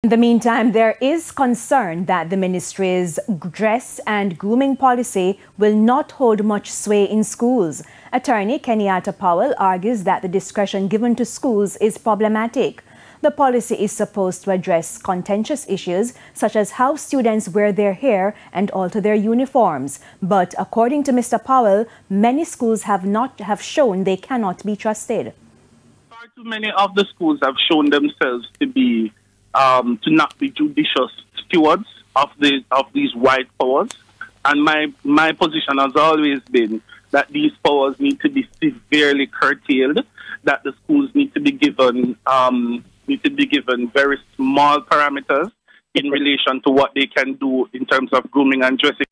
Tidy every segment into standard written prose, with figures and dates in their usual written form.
In the meantime, there is concern that the ministry's dress and grooming policy will not hold much sway in schools. Attorney Kenyatta Powell argues that the discretion given to schools is problematic. The policy is supposed to address contentious issues such as how students wear their hair and alter their uniforms. But according to Mr. Powell, many schools have shown they cannot be trusted. Far too many of the schools have shown themselves to not be judicious stewards of these white powers, and my position has always been that these powers need to be severely curtailed. That the schools need to be given very small parameters in relation to what they can do in terms of grooming and dressing.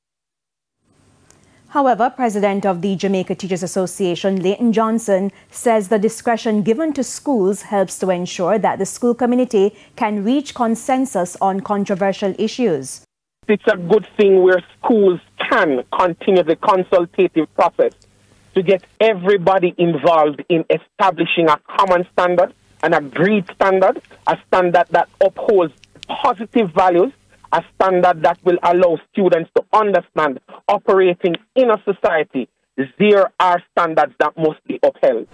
However, President of the Jamaica Teachers Association, Leighton Johnson, says the discretion given to schools helps to ensure that the school community can reach consensus on controversial issues. It's a good thing where schools can continue the consultative process to get everybody involved in establishing a common standard, an agreed standard, a standard that upholds positive values, a standard that will allow students to understand operating in a society, there are standards that must be upheld.